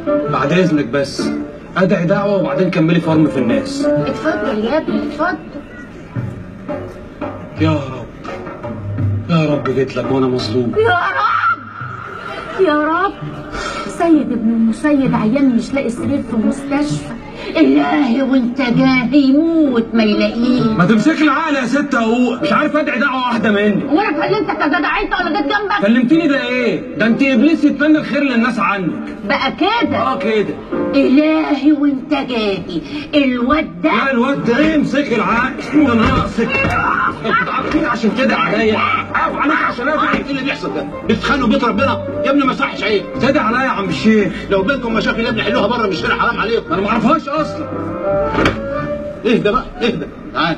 بعد اذنك بس ادعي دعوه وبعدين كملي فرم في الناس. اتفضل يا ابني اتفضل. يا رب يا رب جيت لك وانا مظلوم. يا رب يا رب. سيد ابن المسيد عيان مش لاقي سرير في المستشفى. الهي وانت جاي يموت ما يلاقيه. ما تمسكي العقل يا ست اهو، مش عارف ادعي دعوه واحده مني. وانا كلمتك يا جدع انت ولا جيت جنبك؟ كلمتني ده ايه؟ ده انت ابليس يتمنى الخير للناس عنك. بقى كده؟ كده. الهي وانت جاي الواد ده. لا الواد ده ايه؟ امسكي العقل ده ناقصك. انت عشان كده عليا عارف عليك عشان انا ايه اللي بيحصل ده؟ بتتخانقوا بيت ربنا يا ابني ما صحش عيب. تدعي عليا يا عم الشيخ. لو بينكم مشاكل يا ابني حلوها بره مش هنا حرام عليكم. انا ما اعرفهاش اصلا. اهدى بقى اهدى تعال.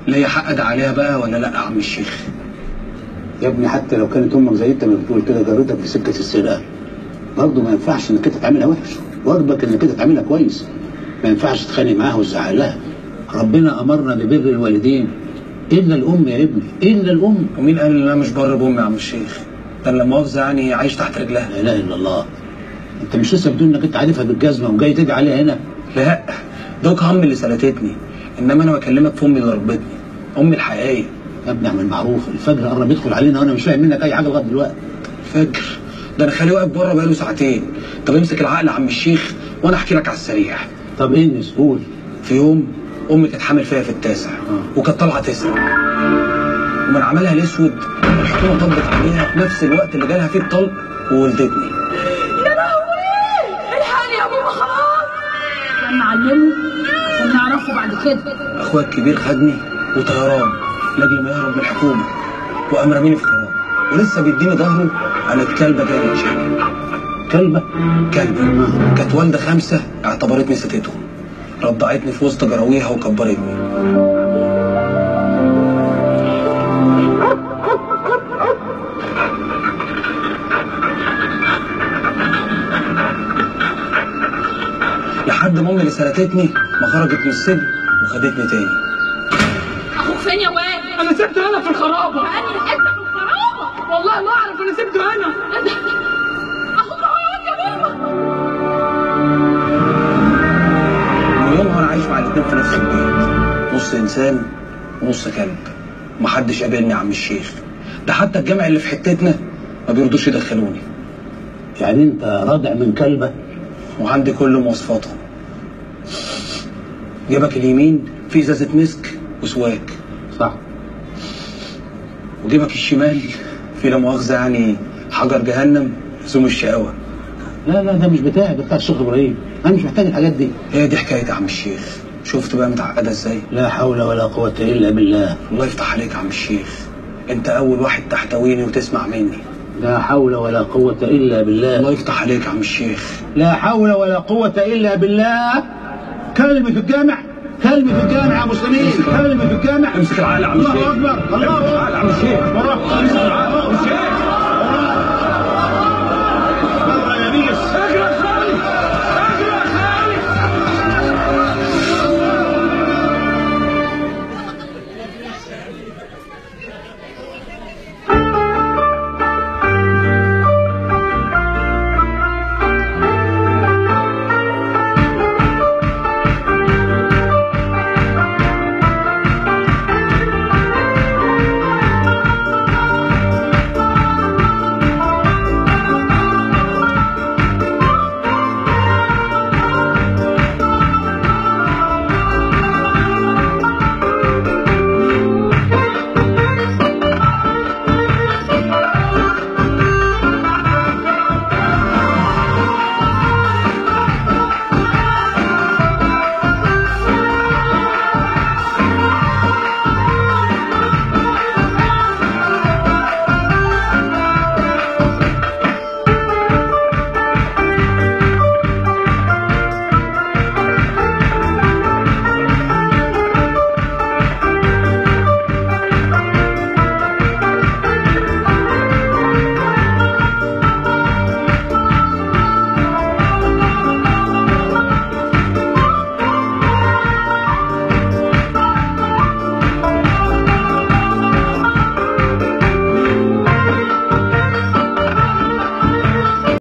ليا حق ادعي عليها بقى ولا لا يا عم الشيخ؟ يا ابني حتى لو كانت امك زي انت ما بتقول كده جرتك في سكه السرقه برضه ما ينفعش انك انت تعملها وحش، واجبك انك انت تعملها كويس. ما ينفعش تتخانق معاها وتزعق لها. ربنا امرنا ببر الوالدين الا الام يا ابني، الا الام. ومين قال ان انا مش بر بامي يا عم الشيخ؟ ده لا مؤاخذه يعني عايش تحت رجلها. لا اله الا الله. انت مش لسه بتقول انك انت عارفها بالجزمه وجاي تدعي عليها هنا؟ لا دوك امي اللي سلتتني، انما انا بكلمك في امي اللي ربتني، امي الحقيقيه. يا ابني اعمل معروف، الفجر قرب يدخل علينا وانا مش فاهم منك اي حاجه لغايه دلوقتي. الفجر؟ ده انا خالي واقف بره بقاله ساعتين. طب امسك العقل يا عم الشيخ وانا احكي لك على السريع. طب ايه قول. في يوم امي كانت حامل فيا في التاسع وكانت طالعه تسرق، ومن عملها الاسود الحكومه طبت عليها في نفس الوقت اللي جالها فيه الطلق وولدتني. يا لهوي الحقني يا بابا خلاص. كان نعلمه عشان نعرفه بعد كده. اخويا الكبير خدني وطيران لاجل ما يهرب من الحكومه، وقام راميني في خرام ولسه بيديني ظهره على الكلبه جايه تشيل. كلبه؟ كلبه كانت والده 5 اعتبرتني ستتهم، رضعتني في وسط جراويها وكبرتني. لحد ما امي اللي سلتتني ما خرجت من السجن وخدتني تاني. اخوك فين يا واد؟ انا سبته هنا في الخرابه. انا حته في الخرابه والله ما اعرف، انا سبته هنا. اخوك هو يا بابا. من يومها انا عايش مع الاتنين في نفس البيت، نص انسان ونص كلب. محدش قابلني يا عم الشيخ، ده حتى الجامع اللي في حتتنا ما بيرضوش يدخلوني. يعني انت رادع من كلبه؟ وعندي كل مواصفاتها. جيبك اليمين في ازازه مسك وسواك، صح، وجيبك الشمال في لا مؤاخذه يعني حجر جهنم زوم الشقاوه. لا ده مش بتاعي، ده بتاع الشيخ ابراهيم، انا مش محتاج الحاجات دي. هي دي حكايه يا عم الشيخ. شفت بقى متعقده ازاي؟ لا حول ولا قوه الا بالله. الله يفتح عليك يا عم الشيخ، انت اول واحد تحتويني وتسمع مني. لا حول ولا قوه الا بالله. الله يفتح عليك يا عم الشيخ. لا حول ولا قوه الا بالله. كلمه في الجامع، كلمه في الجامع يا مسلمين، كلمه في الجامع. امسك العقل يا عم الشيخ. الله اكبر، الله اكبر. امسك العقل يا عم الشيخ. امسك العقل يا عم الشيخ.